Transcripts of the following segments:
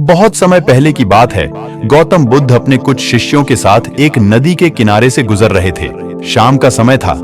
बहुत समय पहले की बात है। गौतम बुद्ध अपने कुछ शिष्यों के साथ एक नदी के किनारे से गुजर रहे थे। शाम का समय था।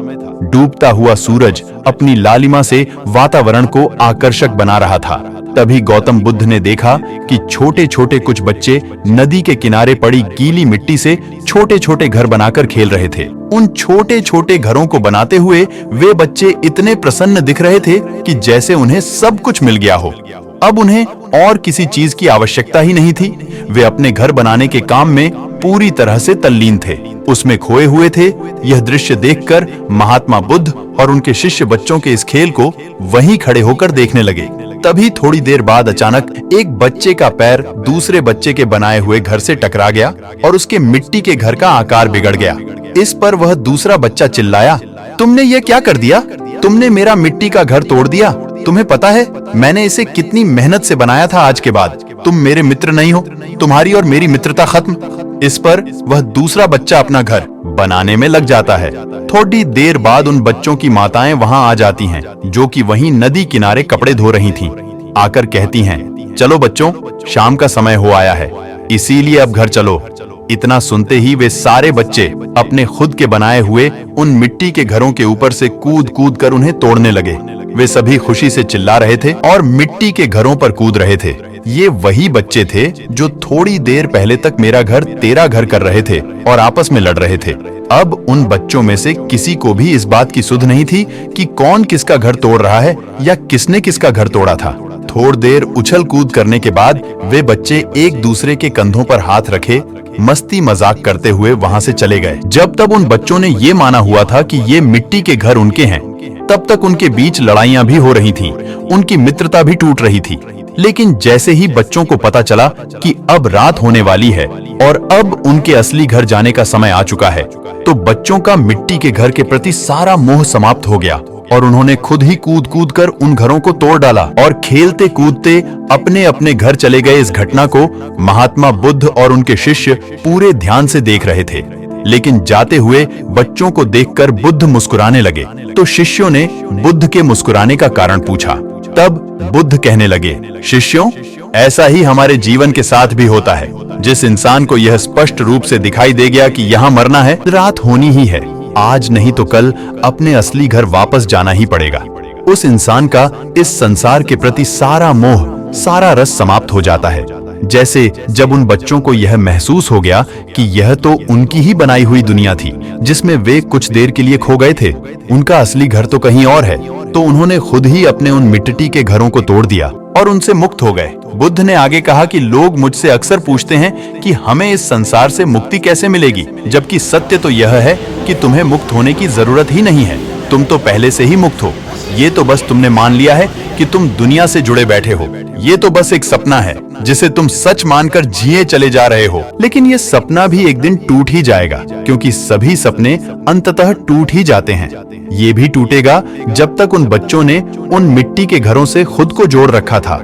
डूबता हुआ सूरज अपनी लालिमा से वातावरण को आकर्षक बना रहा था। तभी गौतम बुद्ध ने देखा कि छोटे छोटे कुछ बच्चे नदी के किनारे पड़ी गीली मिट्टी से छोटे छोटे घर बनाकर खेल रहे थे। उन छोटे छोटे घरों को बनाते हुए वे बच्चे इतने प्रसन्न दिख रहे थे कि जैसे उन्हें सब कुछ मिल गया हो। अब उन्हें और किसी चीज की आवश्यकता ही नहीं थी। वे अपने घर बनाने के काम में पूरी तरह से तल्लीन थे, उसमें खोए हुए थे। यह दृश्य देखकर महात्मा बुद्ध और उनके शिष्य बच्चों के इस खेल को वहीं खड़े होकर देखने लगे। तभी थोड़ी देर बाद अचानक एक बच्चे का पैर दूसरे बच्चे के बनाए हुए घर से टकरा गया और उसके मिट्टी के घर का आकार बिगड़ गया। इस पर वह दूसरा बच्चा चिल्लाया, तुमने ये क्या कर दिया? तुमने मेरा मिट्टी का घर तोड़ दिया। तुम्हें पता है मैंने इसे कितनी मेहनत से बनाया था। आज के बाद तुम मेरे मित्र नहीं हो, तुम्हारी और मेरी मित्रता खत्म। इस पर वह दूसरा बच्चा अपना घर बनाने में लग जाता है। थोड़ी देर बाद उन बच्चों की माताएं वहां आ जाती हैं, जो कि वहीं नदी किनारे कपड़े धो रही थीं। आकर कहती हैं, चलो बच्चों, शाम का समय हो आया है, इसीलिए अब घर चलो। इतना सुनते ही वे सारे बच्चे अपने खुद के बनाए हुए उन मिट्टी के घरों के ऊपर से कूद कूद कर उन्हें तोड़ने लगे। वे सभी खुशी से चिल्ला रहे थे और मिट्टी के घरों पर कूद रहे थे। ये वही बच्चे थे जो थोड़ी देर पहले तक मेरा घर तेरा घर कर रहे थे और आपस में लड़ रहे थे। अब उन बच्चों में से किसी को भी इस बात की सुध नहीं थी कि कौन किसका घर तोड़ रहा है या किसने किसका घर तोड़ा था। थोड़ी देर उछल कूद करने के बाद वे बच्चे एक दूसरे के कंधों पर हाथ रखे मस्ती मजाक करते हुए वहां से चले गए। जब तक उन बच्चों ने ये माना हुआ था कि ये मिट्टी के घर उनके हैं, तब तक उनके बीच लड़ाइयां भी हो रही थीं, उनकी मित्रता भी टूट रही थी। लेकिन जैसे ही बच्चों को पता चला कि अब रात होने वाली है और अब उनके असली घर जाने का समय आ चुका है, तो बच्चों का मिट्टी के घर के प्रति सारा मोह समाप्त हो गया और उन्होंने खुद ही कूद कूद कर उन घरों को तोड़ डाला और खेलते कूदते अपने अपने घर चले गए। इस घटना को महात्मा बुद्ध और उनके शिष्य पूरे ध्यान से देख रहे थे। लेकिन जाते हुए बच्चों को देखकर बुद्ध मुस्कुराने लगे, तो शिष्यों ने बुद्ध के मुस्कुराने का कारण पूछा। तब बुद्ध कहने लगे, शिष्यों, ऐसा ही हमारे जीवन के साथ भी होता है। जिस इंसान को यह स्पष्ट रूप से दिखाई दे गया कि यहाँ मरना है, रात होनी ही है, आज नहीं तो कल अपने असली घर वापस जाना ही पड़ेगा, उस इंसान का इस संसार के प्रति सारा मोह, सारा रस समाप्त हो जाता है। जैसे जब उन बच्चों को यह महसूस हो गया कि यह तो उनकी ही बनाई हुई दुनिया थी जिसमें वे कुछ देर के लिए खो गए थे, उनका असली घर तो कहीं और है, तो उन्होंने खुद ही अपने उन मिट्टी के घरों को तोड़ दिया और उनसे मुक्त हो गए। बुद्ध ने आगे कहा कि लोग मुझसे अक्सर पूछते हैं कि हमें इस संसार से मुक्ति कैसे मिलेगी, जबकि सत्य तो यह है कि तुम्हें मुक्त होने की जरूरत ही नहीं है, तुम तो पहले से ही मुक्त हो। ये तो बस तुमने मान लिया है कि तुम दुनिया से जुड़े बैठे हो। ये तो बस एक सपना है जिसे तुम सच मानकर जिए चले जा रहे हो। लेकिन ये सपना भी एक दिन टूट ही जाएगा, क्योंकि सभी सपने अंततः टूट ही जाते हैं। ये भी टूटेगा जब तक उन बच्चों ने उन मिट्टी के घरों से खुद को जोड़ रखा था,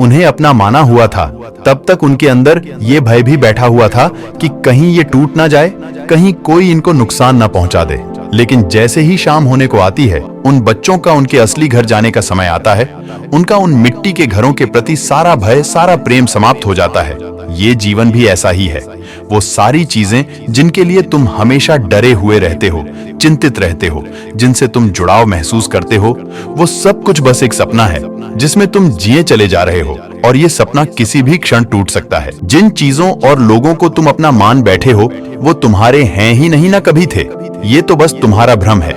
उन्हें अपना माना हुआ था। तब तक उनके अंदर ये भय भी बैठा हुआ था कि कहीं ये टूट ना जाए, कहीं कोई इनको नुकसान ना पहुंचा दे। लेकिन जैसे ही शाम होने को आती है, उन बच्चों का उनके असली घर जाने का समय आता है, उनका उन मिट्टी के घरों के प्रति सारा भय, सारा प्रेम समाप्त हो जाता है। ये जीवन भी ऐसा ही है। वो सारी चीजें जिनके लिए तुम हमेशा डरे हुए रहते हो, चिंतित रहते हो, जिनसे तुम जुड़ाव महसूस करते हो, वो सब कुछ बस एक सपना है जिसमें तुम जिए चले जा रहे हो, और ये सपना किसी भी क्षण टूट सकता है। जिन चीजों और लोगों को तुम अपना मान बैठे हो, वो तुम्हारे हैं ही नहीं, ना कभी थे। ये तो बस तुम्हारा भ्रम है,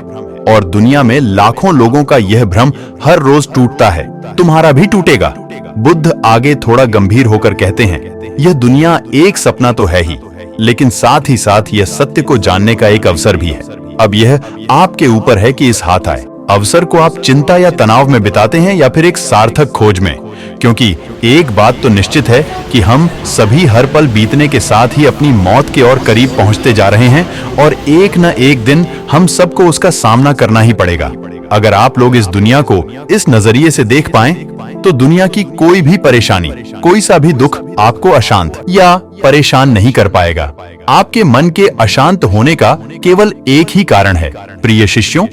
और दुनिया में लाखों लोगों का यह भ्रम हर रोज टूटता है, तुम्हारा भी टूटेगा। बुद्ध आगे थोड़ा गंभीर होकर कहते हैं, यह दुनिया एक सपना तो है ही, लेकिन साथ ही साथ यह सत्य को जानने का एक अवसर भी है। अब यह आपके ऊपर है कि इस हाथ आए। अवसर को आप चिंता या तनाव में बिताते हैं या फिर एक सार्थक खोज में, क्योंकि एक बात तो निश्चित है कि हम सभी हर पल बीतने के साथ ही अपनी मौत के और करीब पहुंचते जा रहे हैं, और एक न एक दिन हम सबको उसका सामना करना ही पड़ेगा। अगर आप लोग इस दुनिया को इस नजरिए से देख पाएं, तो दुनिया की कोई भी परेशानी, कोई सा भी दुख आपको अशांत या परेशान नहीं कर पाएगा। आपके मन के अशांत होने का केवल एक ही कारण है, प्रिय शिष्यों,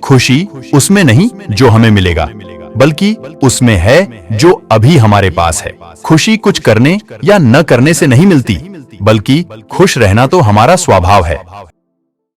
खुशी उसमें नहीं जो हमें मिलेगा, बल्कि उसमें है जो अभी हमारे पास है। खुशी कुछ करने या न करने से नहीं मिलती, बल्कि खुश रहना तो हमारा स्वभाव है।